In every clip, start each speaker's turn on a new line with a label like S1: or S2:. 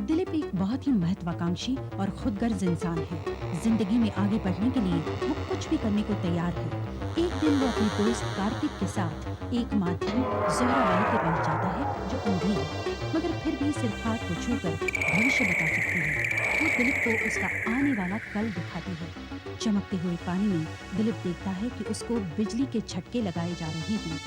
S1: दिलीप एक बहुत ही महत्वाकांक्षी और खुदगर्ज इंसान है। जिंदगी में आगे बढ़ने के लिए वो कुछ भी करने को तैयार है। एक दिन वो अपने दोस्त कार्तिक के साथ एक माध्यम जोहराबाई के पास जाता है जो अंधी है, मगर फिर भी सिर्फ हाथ को छूकर भविष्य बता सकती है। वो दिलीप को उसका आने वाला कल दिखाती है। चमकते हुए पानी में दिलीप देखता है कि उसको बिजली के झटके लगाए जा रहे हैं।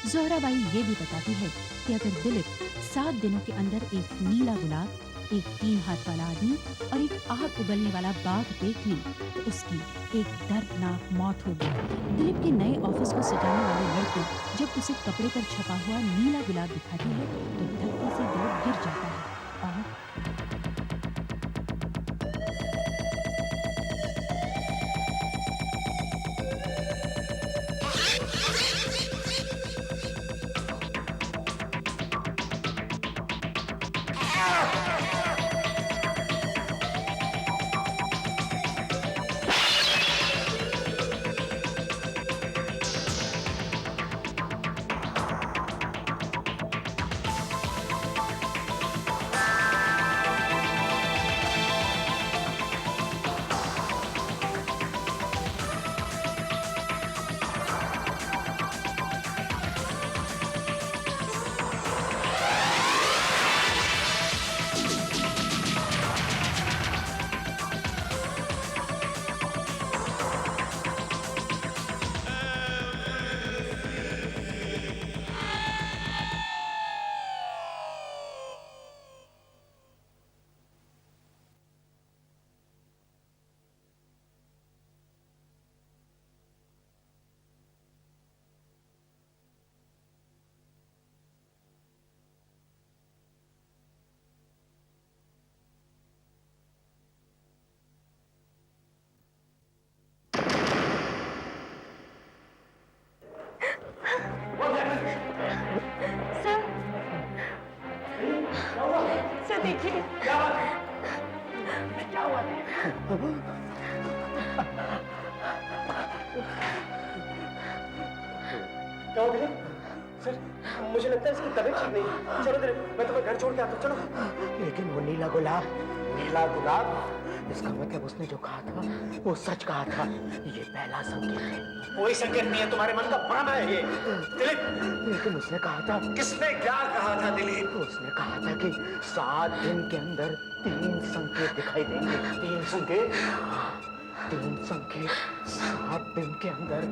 S1: जोहराबाई ये भी बताती है कि अगर दिलीप 7 दिनों के अंदर एक नीला गुलाब, एक 3 हाथ वाला आदमी और एक आग उगलने वाला बाघ देख ली तो उसकी एक दर्दनाक मौत होगी। दिलीप के नए ऑफिस को सजाने वाले लड़के जब उसे कपड़े पर छपा हुआ नीला गुलाब दिखाती है तो धक्के से दिलीप गिर जाता है और
S2: सर देखिए क्या हुआ
S3: क्या हो दिलीप? सर मुझे लगता है इसकी तबीयत ठीक नहीं है। चलो दिलीप मैं तुम्हें घर छोड़ के आता हूँ, चलो।
S4: लेकिन वो नीला गुलाब, इसका मतलब उसने जो कहा था वो सच कहा था। ये पहला संकेत है।
S3: कोई संकेत नहीं है, तुम्हारे मन का भ्रम है ये दिलीप।
S4: लेकिन उसने कहा था।
S3: किसने क्या कहा था दिलीप?
S4: उसने कहा था कि 7 दिन के अंदर 3 संकेत दिखाई देंगे।
S3: 3 संकेत?
S4: 3 संकेत 7 दिन के अंदर,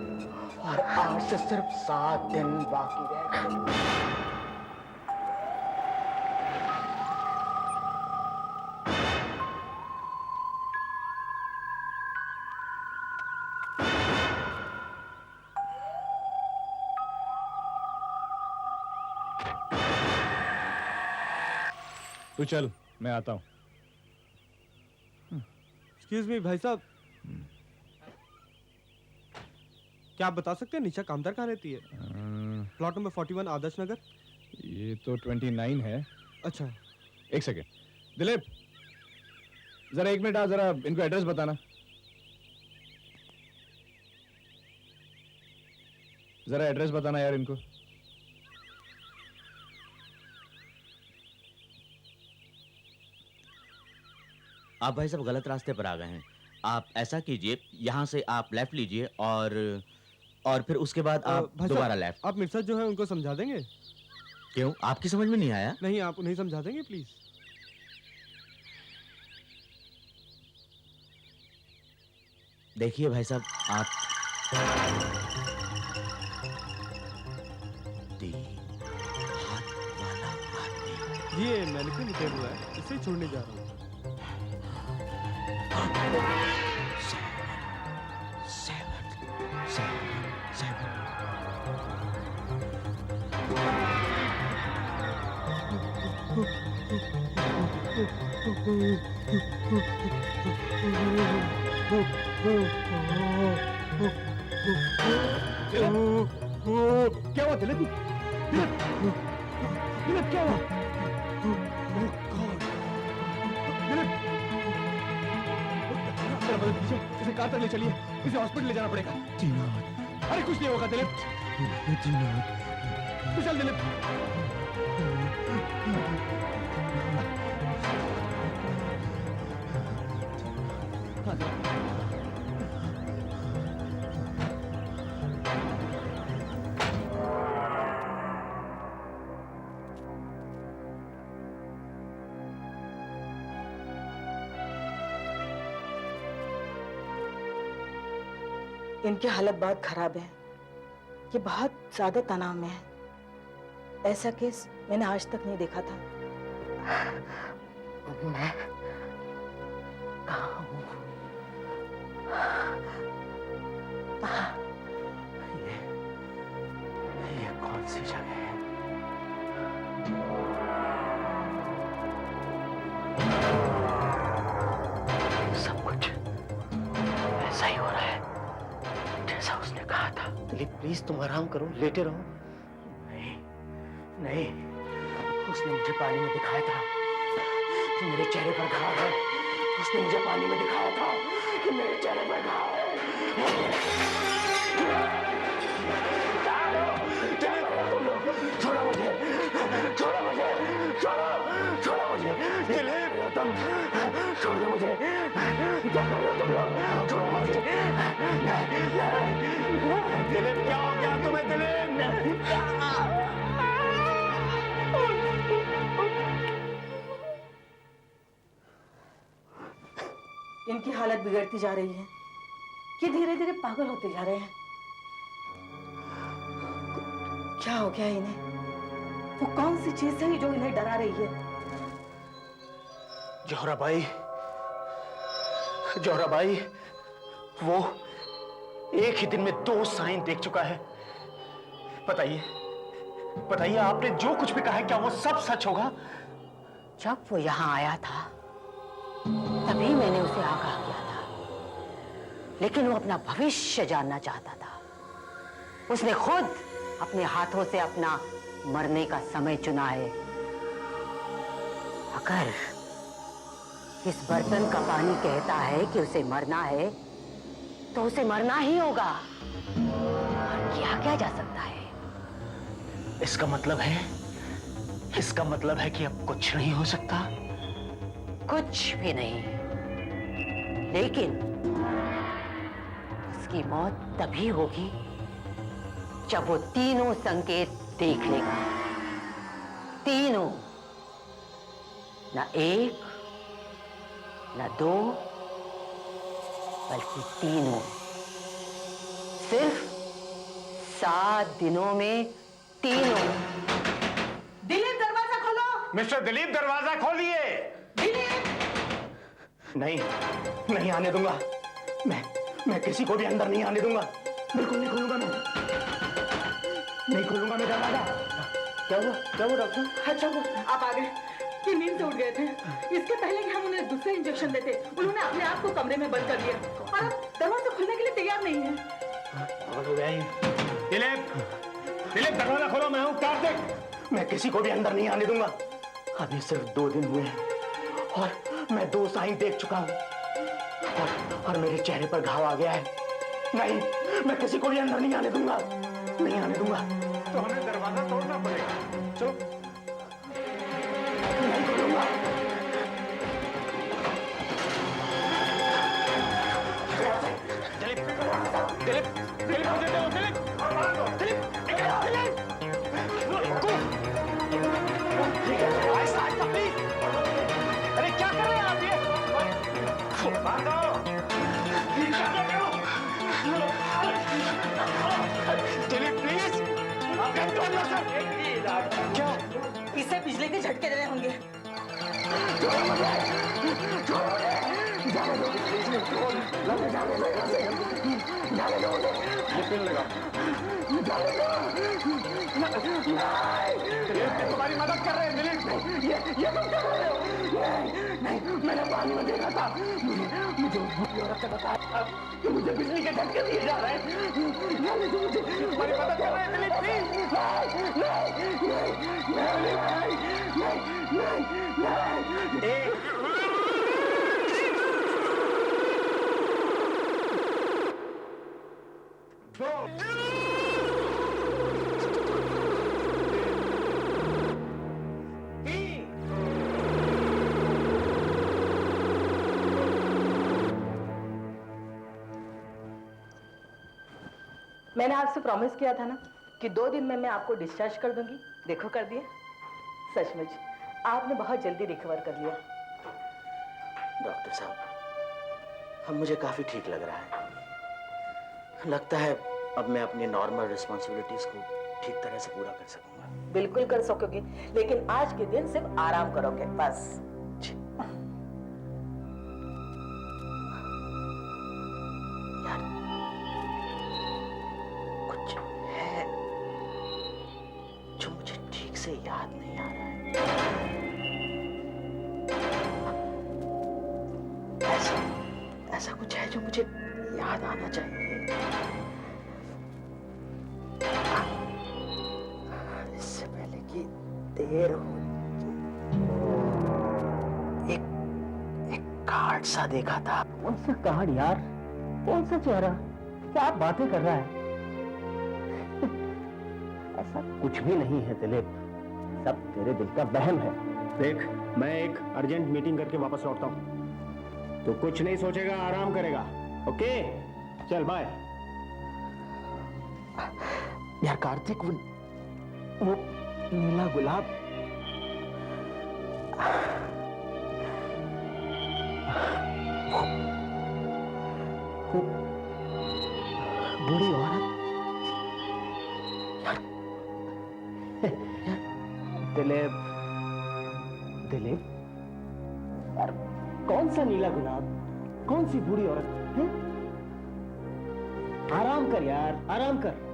S4: और आज से सिर्फ 7 दिन बाकी रह गए।
S5: तू चल, मैं आता हूं।
S6: एक्सक्यूज मी भाई साहब, क्या आप बता सकते हैं निशा कामदार कहाँ रहती है? Plot number 41 Adarsh Nagar.
S5: ये तो 29 है।
S6: अच्छा,
S5: एक सेकेंड दिलीप, जरा 1 मिनट आ, जरा इनको एड्रेस बताना। जरा एड्रेस बताना यार इनको।
S7: आप भाई साहब गलत रास्ते पर आ गए हैं। आप ऐसा कीजिए, यहाँ से आप लेफ्ट लीजिए और फिर उसके बाद आप दोबारा लेफ्ट।
S6: आप मिर्जा जो है उनको समझा देंगे?
S7: क्यों, आपकी समझ में नहीं आया?
S6: नहीं, आप उन्हें समझा देंगे प्लीज।
S7: देखिए भाई साहब, आप 3 हाथ वाला आदमी।
S6: ये मैंने निकल हुआ है, इसे छोड़ने जा रहा हूँ।
S5: 7 क्या हुआ दिलीप? दिलीप क्या हुआ? इसे कार तक ले चलिए, इसे हॉस्पिटल ले जाना पड़ेगा। अरे कुछ नहीं होगा दिलीप, तू चल दिलीप।
S2: इनकी हालत बहुत खराब है। ये बहुत ज्यादा तनाव में है। ऐसा केस मैंने आज तक नहीं देखा था।
S4: मैं कहाँ हूँ? ये कौन सी जगह है? सब कुछ ऐसा ही हो रहा है जैसा उसने कहा था। दिलीप प्लीज तुम आराम करो, लेटे रहो। नहीं नहीं, उसने मुझे पानी में दिखाया था कि मेरे चेहरे पर घाव है। उसने मुझे पानी में दिखाया था कि मेरे चेहरे पर घाव है। छोड़ो मुझे, छोड़ो मुझे, छोड़ो मुझे, तुम छोड़ो मुझे, क्या कर रहे हो तुम लोग? छोड़ो मुझे। दिलीप क्या हो गया तुम्हें? दिलीप
S2: इनकी हालत बिगड़ती जा रही है। ये धीरे धीरे पागल होते जा रहे हैं। क्या हो गया इन्हें? वो कौन सी चीज है जो इन्हें डरा रही है?
S4: जोहराबाई, जोहराबाई, वो एक ही दिन में 2 साइन देख चुका है। बताइए, बताइए आपने जो कुछ भी कहा है क्या वो सब सच होगा?
S8: जब वो यहाँ आया था तभी मैंने उसे आगाह किया था, लेकिन वो अपना भविष्य जानना चाहता था। उसने खुद अपने हाथों से अपना मरने का समय चुना है। अगर इस बर्तन का पानी कहता है कि उसे मरना है तो उसे मरना ही होगा। और किया क्या जा सकता है?
S4: इसका मतलब है कि अब कुछ नहीं हो सकता।
S8: कुछ भी नहीं, लेकिन उसकी मौत तभी होगी जब वो तीनों संकेत देख लेगा। तीनों, न 1 न 2 बल्कि तीनों। सिर्फ 7 दिनों में तीनों।
S2: दिलीप दरवाजा खोलो!
S4: मिस्टर दिलीप दरवाजा खोलिए। नहीं, नहीं आने दूंगा। मैं किसी को भी अंदर नहीं आने दूंगा। बिल्कुल नहीं खोलूंगा मैं। नहीं खोलूंगा मैं दरवाजा। क्या हुआ डॉक्टर?
S2: अच्छा वो आप आ गए। ये नींद से उठ गए थे। इसके पहले कि हम उन्हें दूसरा इंजेक्शन देते, उन्होंने अपने आप को कमरे में बंद कर लिया और अब दरवाजा खोलने के लिए तैयार नहीं है।
S4: हो गया ही। दिलीप दरवाजा खोलो, मैं हूं कार्तिक। मैं किसी को भी अंदर नहीं आने दूंगा। अभी सिर्फ 2 दिन हुए हैं और मैं 2 साइन देख चुका हूं और मेरे चेहरे पर घाव आ गया है। नहीं, मैं किसी को भी अंदर नहीं आने दूंगा। नहीं आने दूंगा।
S3: तो हमें दरवाजा तोड़ना पड़ेगा। चलो।
S4: नहीं खोलूंगा। दिलीप मुझे दो। दिलीप अरे क्या कर रहे हैं आप? ये बांध दो। दिलीप प्लीज, क्या?
S2: इसे बिजली के झटके देने होंगे।
S4: तुम्हारी मदद कर रहे हैं दिलीप। ये तुम क्या कर रहे हो? नहीं, मैंने पानी में देखा था। मुझे औरत ने बताया कि मुझे बिजली के झटके दिए जा रहे हैं। तुम्हारी मदद कर रहे हैं दिलीप प्लीज।
S2: मैंने आपसे प्रॉमिस किया था ना कि 2 दिन में मैं आपको डिस्चार्ज कर दूंगी। देखो कर दिया। सचमुच आपने बहुत जल्दी रिकवर कर लिया।
S4: डॉक्टर साहब, अब मुझे काफी ठीक लग रहा है। लगता है अब मैं अपनी नॉर्मल रिस्पॉन्सिबिलिटीज को ठीक तरह से पूरा कर सकूंगा।
S8: बिल्कुल कर सकोगे, लेकिन आज के दिन सिर्फ आराम करोगे बस।
S4: यार कुछ है जो मुझे ठीक से याद नहीं आ रहा है। ऐसा कुछ है जो मुझे याद आना चाहिए। इससे पहले कि देर हो, एक कार्ड सा देखा था। कौन सा कार्ड यार? कौन सा चेहरा? क्या आप बातें कर रहा है? ऐसा कुछ भी नहीं है दिलीप, सब तेरे दिल का वहम है।
S5: देख, मैं एक अर्जेंट मीटिंग करके वापस लौटता हूँ। तो कुछ नहीं सोचेगा, आराम करेगा। ओके, चल बाय।
S4: यार कार्तिक, वो नीला गुलाब, वो बूढ़ी औरत, यार दिलीप, दिलीप यार, कौन सा नीला गुलाब, कौन सी बूढ़ी औरत है? आराम कर यार, आराम कर।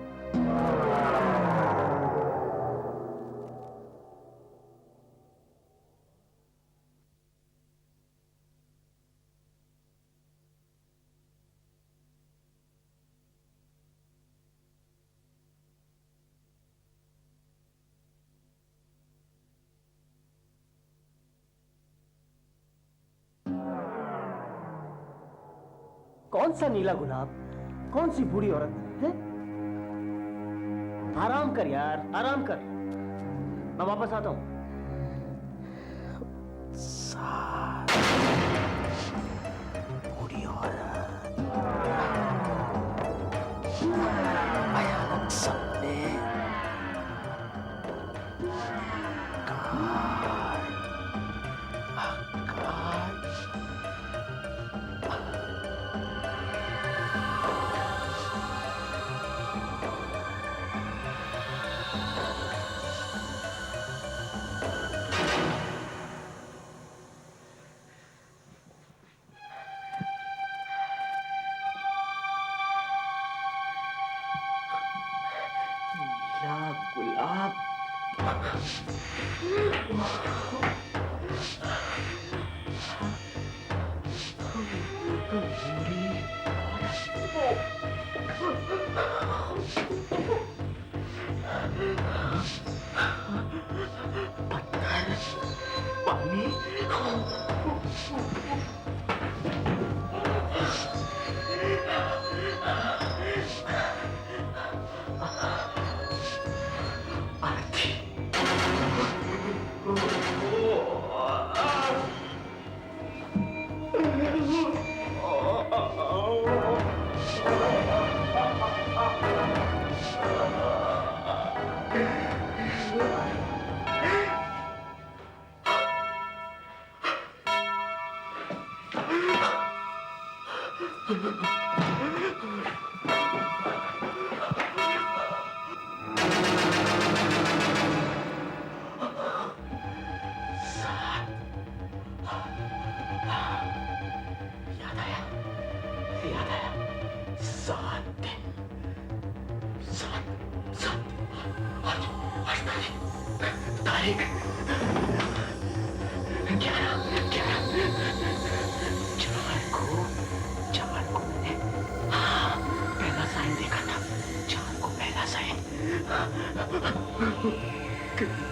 S4: कौन सा नीला गुलाब, कौन सी बूढ़ी औरत है? आराम कर यार, आराम कर। मैं वापस आता हूं। बूढ़ी औरत, भयानक सपने, गुलाब, पत्थर, पानी,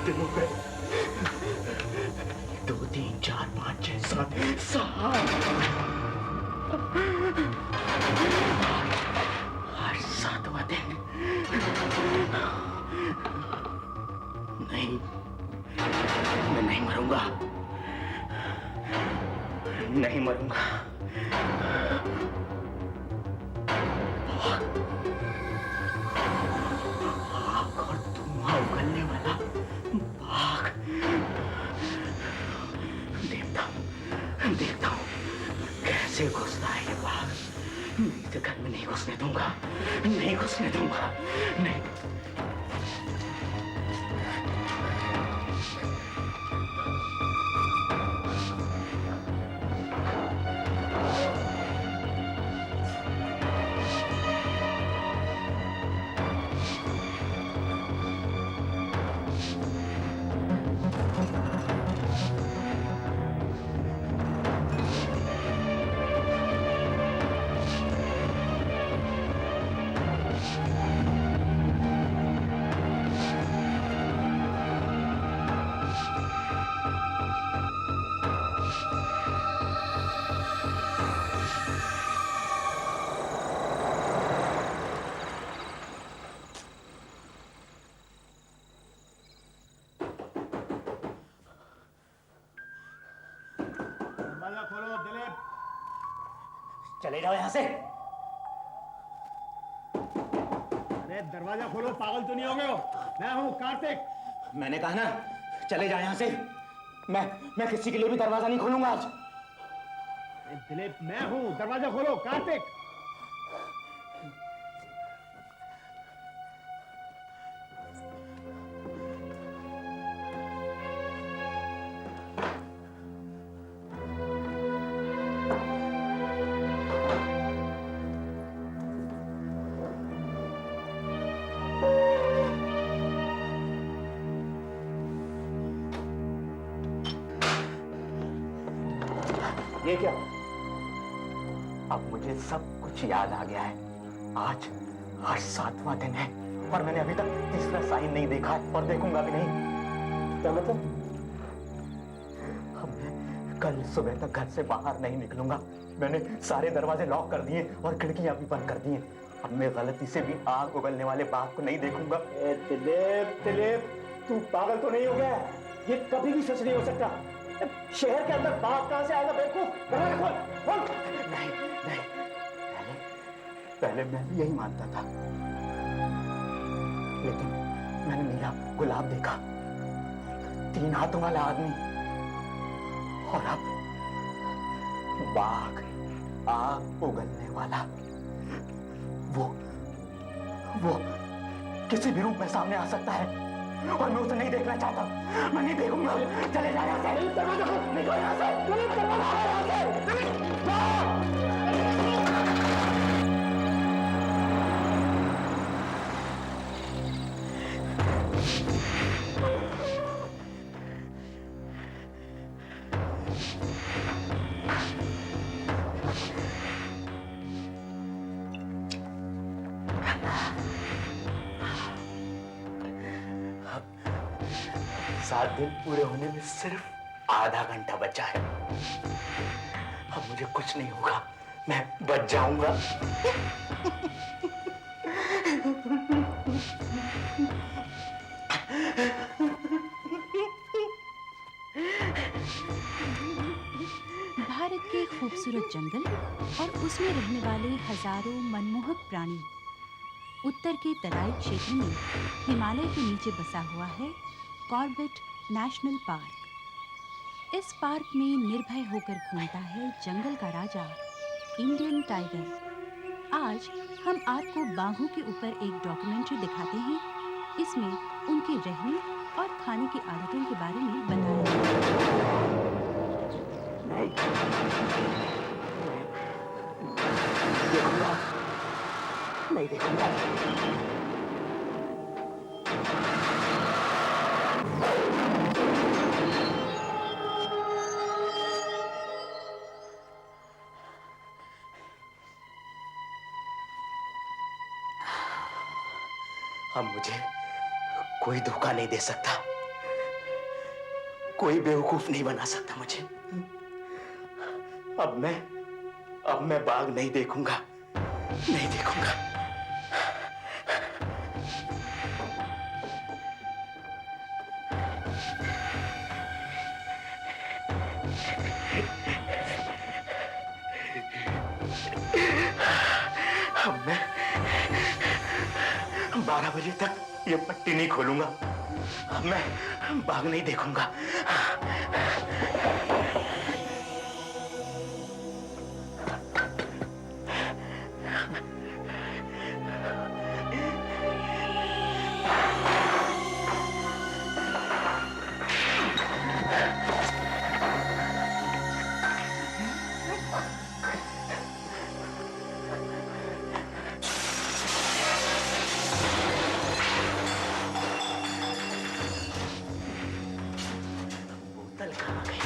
S4: दिनों में 2, 3, 4, 5, 6, 7, 7 हर 7वां दिन नहीं, मैं नहीं मरूंगा, नहीं मरूंगा। उगलने वाला बाघ, देखता हूँ कैसे घुसता है ये बाघ। मेरे घर में नहीं घुस घुसने दूंगा, नहीं घुसने दूंगा, नहीं।
S5: दरवाजा खोलो दिलीप।
S4: चले जाओ यहाँ से।
S5: अरे दरवाजा खोलो, पागल तो नहीं हो गए हो? मैं हूँ कार्तिक।
S4: मैंने कहा ना, चले जाओ यहाँ से। मैं किसी के लिए भी दरवाजा नहीं खोलूंगा आज।
S5: अरे दिलीप, मैं हूँ, दरवाजा खोलो। कार्तिक।
S4: ये क्या? अब मुझे सब कुछ याद आ गया है। आज 7वां दिन है और मैंने अभी तक तीसरा साइन नहीं देखा है और देखूंगा भी नहीं। क्या मतलब? अब मैं कल सुबह तक घर से बाहर नहीं निकलूंगा। मैंने सारे दरवाजे लॉक कर दिए और खिड़कियां भी बंद कर दी हैं। अब मैं गलती से भी आग उगलने वाले बाघ को नहीं देखूंगा।
S3: दिलीप, तू पागल तो नहीं हो गया? ये कभी भी सच नहीं हो सकता। शहर के अंदर बाघ कहां से आएगा? बेवकूफ, दरवाजा खोल।
S4: नहीं, पहले मैं भी यही मानता था, लेकिन मैंने नीला गुलाब देखा, 3 हाथों वाला आदमी, और अब बाघ, आग उगलने वाला। वो किसी भी रूप में सामने आ सकता है और मैं उसे नहीं देखना चाहता। मैं नहीं देखूंगा। चले जा यहाँ से। दरवाजा खोल, निकलो यहाँ से। सात दिन पूरे होने में सिर्फ आधा घंटा बचा है। अब मुझे कुछ नहीं होगा, मैं बच जाऊंगा।
S1: भारत के खूबसूरत जंगल और उसमें रहने वाले हजारों मनमोहक प्राणी। उत्तर के तराई क्षेत्र में हिमालय के नीचे बसा हुआ है कॉर्बेट नेशनल पार्क। इस पार्क में निर्भय होकर घूमता है जंगल का राजा इंडियन टाइगर। आज हम आपको बाघों के ऊपर एक डॉक्यूमेंट्री दिखाते हैं। इसमें उनके रहने और खाने की आदतों के बारे में बताया
S4: देखूंगा, नहीं देखूंगा। अब मुझे कोई धोखा नहीं दे सकता, कोई बेवकूफ नहीं बना सकता मुझे। अब मैं बाघ नहीं देखूंगा, नहीं देखूंगा। अब मैं 12 बजे तक ये पट्टी नहीं खोलूंगा। अब मैं बाघ नहीं देखूंगा। कहाँ गई?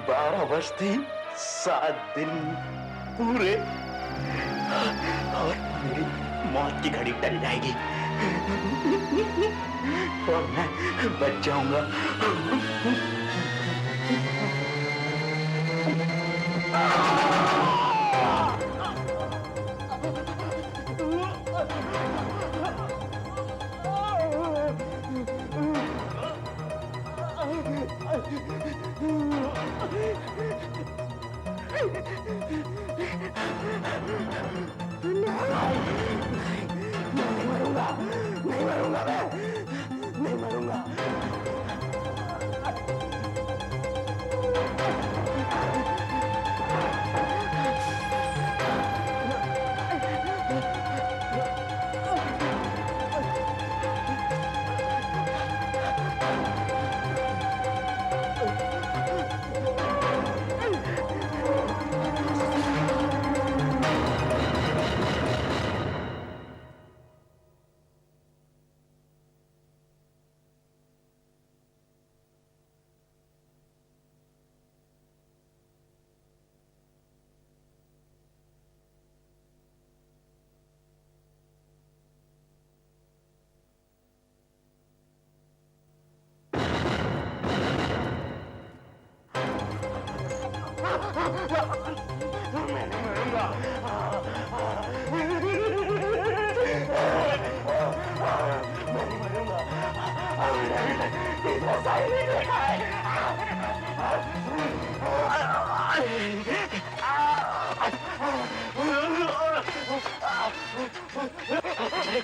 S4: बारह वर्ष थी, 7 दिन पूरे, और मेरी मौत की घड़ी टल जाएगी और मैं बच जाऊंगा।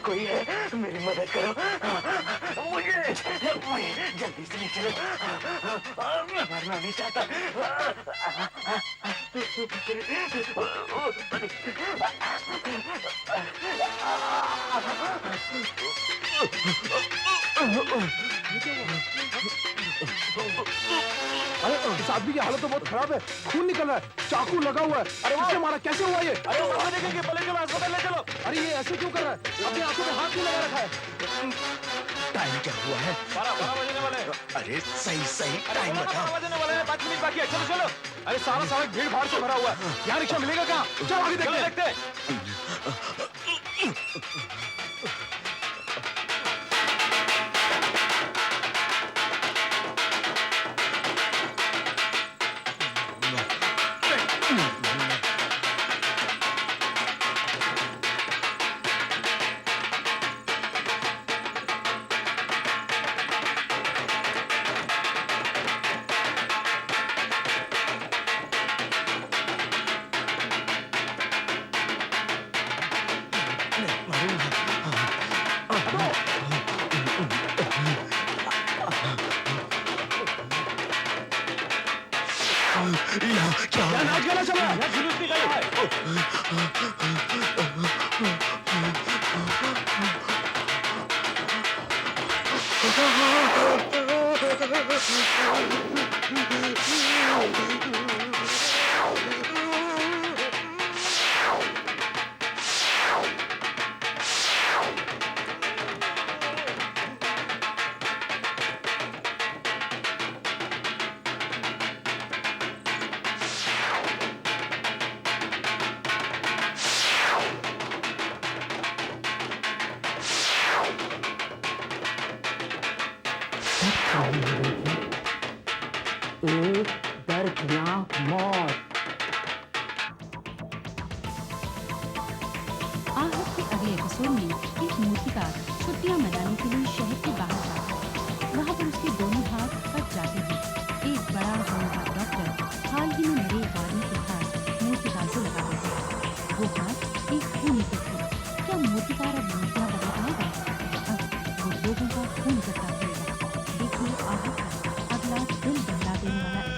S4: कोई है, मेरी मदद करो, मुझे जल्दी से चलो, मैं मरना नहीं चाहता।
S9: अरे इस आदमी की हालत तो बहुत खराब है, खून निकल रहा है, चाकू लगा हुआ है। अरे किसने मारा, कैसे हुआ ये? अरे वो देखेंगे, पहले चलो अस्पताल ले चलो। अरे ये ऐसे क्यों कर रहा है? अपनी आंखों में हाथ क्यों लगा रखा है?
S4: टाइम क्या हुआ है?
S9: 12 बजने वाले हैं।
S4: अरे सही टाइम बताओ।
S9: 12 बजने वाले हैं, 5 मिनट बाकी है, चलो चलो। अरे सारा सड़क भीड़ भाड़ से भरा हुआ है, यहाँ रिक्शा मिलेगा कहाँ? चलो आगे देखते हैं।
S4: क्या
S9: नाच गाना चला है? जुलूस निकाला है।
S8: एक दर्दनाक मौत।
S1: आहट के अगले एपिसोड में एक मूर्तिकार छुट्टियां मनाने के लिए शहर के बाहर जाता है। वहाँ पर उसके दोनों हाथ कट जाते हैं। एक बड़ा होनहार डॉक्टर हाल ही में मरे एक आदमी के हाथ मूर्तिकार को लगा देता है। वो हाथ एक खूनी के थे। क्या मूर्तिकार अब मूर्तियाँ बना पाएगा? अब वो लोगों का खून इकट्ठा करेगा। देखिए आहट का अगला दिल देने वाला